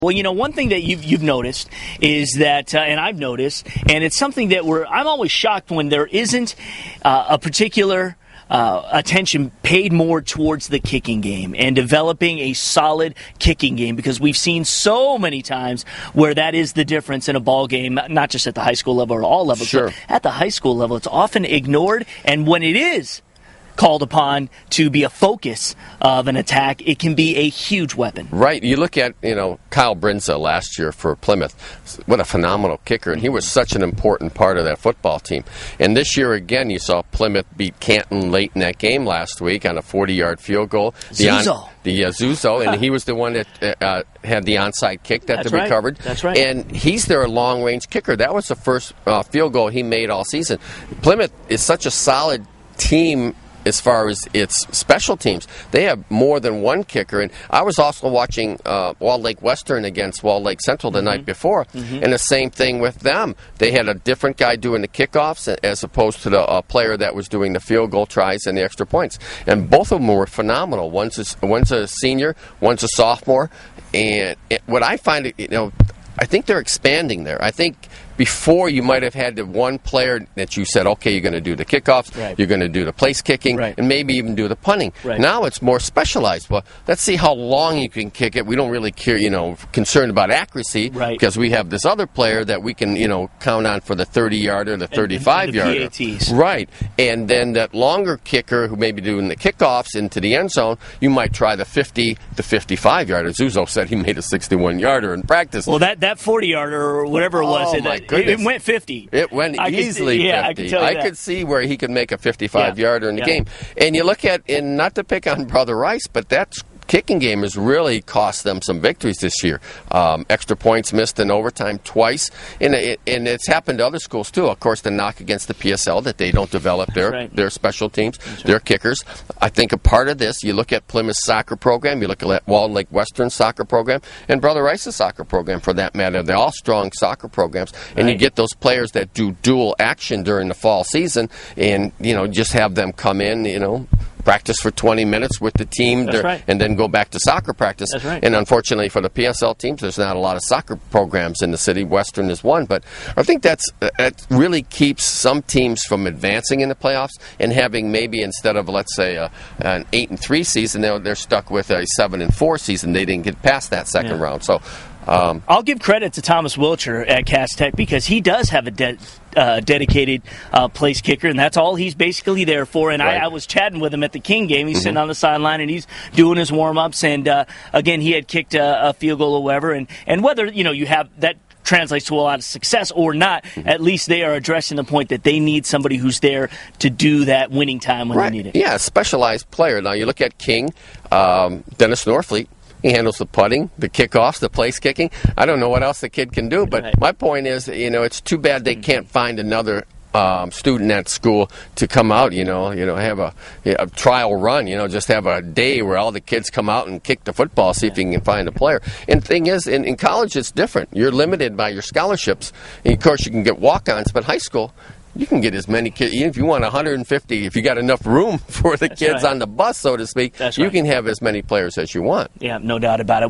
Well, one thing that you've noticed is that, and I've noticed, and it's something that I'm always shocked when there isn't a particular attention paid more towards the kicking game and developing a solid kicking game, because we've seen so many times where that is the difference in a ball game, not just at the high school level or all levels, sure. But at the high school level, it's often ignored, and when it is called upon to be a focus of an attack, it can be a huge weapon. Right. You look at, Kyle Brinza last year for Plymouth. What a phenomenal kicker, and he was such an important part of that football team. And this year, again, you saw Plymouth beat Canton late in that game last week on a 40-yard field goal. Zuzo, and he was the one that had the onside kick that That's to be recovered. That's right. And he's their long-range kicker. That was the first field goal he made all season. Plymouth is such a solid team as far as its special teams. They have more than one kicker. And I was also watching Walled Lake Western against Walled Lake Central the night before, and the same thing with them. They had a different guy doing the kickoffs as opposed to the player that was doing the field goal tries and the extra points. And both of them were phenomenal. One's a senior, one's a sophomore. And what I find, I think they're expanding there. I think before you might have had the one player that you said, okay, you're going to do the kickoffs, right. You're going to do the place kicking, right. And maybe even do the punting. Right. Now it's more specialized. Well, let's see how long you can kick it. We don't really care, concerned about accuracy, right. Because we have this other player that we can, count on for the 30-yarder, the 35-yarder. PATs. Right. And then that longer kicker who may be doing the kickoffs into the end zone, you might try the 50 to 55-yarder. Zuzo said he made a 61-yarder in practice. Well, that 40-yarder or whatever it was, it went 50. It went easily 50. I could see where he could make a 55-yarder in the game. And you look at, and not to pick on Brother Rice, but that's kicking game has really cost them some victories this year. Extra points missed in overtime twice, and it's happened to other schools too. Of course, the knock against the PSL that they don't develop their special teams, their kickers. I think a part of this, you look at Plymouth's soccer program, you look at Walled Lake Western's soccer program, and Brother Rice's soccer program for that matter. They're all strong soccer programs, and you get those players that do dual action during the fall season, and just have them come in, practice for 20 minutes with the team and then go back to soccer practice. That's right. And unfortunately for the PSL teams, there's not a lot of soccer programs in the city. Western is one, but I think that really keeps some teams from advancing in the playoffs and having maybe instead of, let's say, an 8-3 season, they're stuck with a 7-4 season. They didn't get past that second round. So I'll give credit to Thomas Wilcher at Cass Tech because he does have a dedicated place kicker, and that's all he's basically there for. And I was chatting with him at the King game. He's sitting on the sideline, and he's doing his warm-ups. And, again, he had kicked a field goal or whatever. And whether, you have that translates to a lot of success or not, at least they are addressing the point that they need somebody who's there to do that winning time when they need it. Yeah, a specialized player. Now, you look at King, Dennis Norfleet. He handles the putting, the kickoffs, the place kicking. I don't know what else the kid can do, but my point is, it's too bad they can't find another student at school to come out, have a trial run, just have a day where all the kids come out and kick the football, see if you can find a player. And the thing is, in college it's different. You're limited by your scholarships. And of course, you can get walk-ons, but high school, you can get as many kids. Even if you want 150, if you got enough room for the kids on the bus, so to speak, you can have as many players as you want. Yeah, no doubt about it.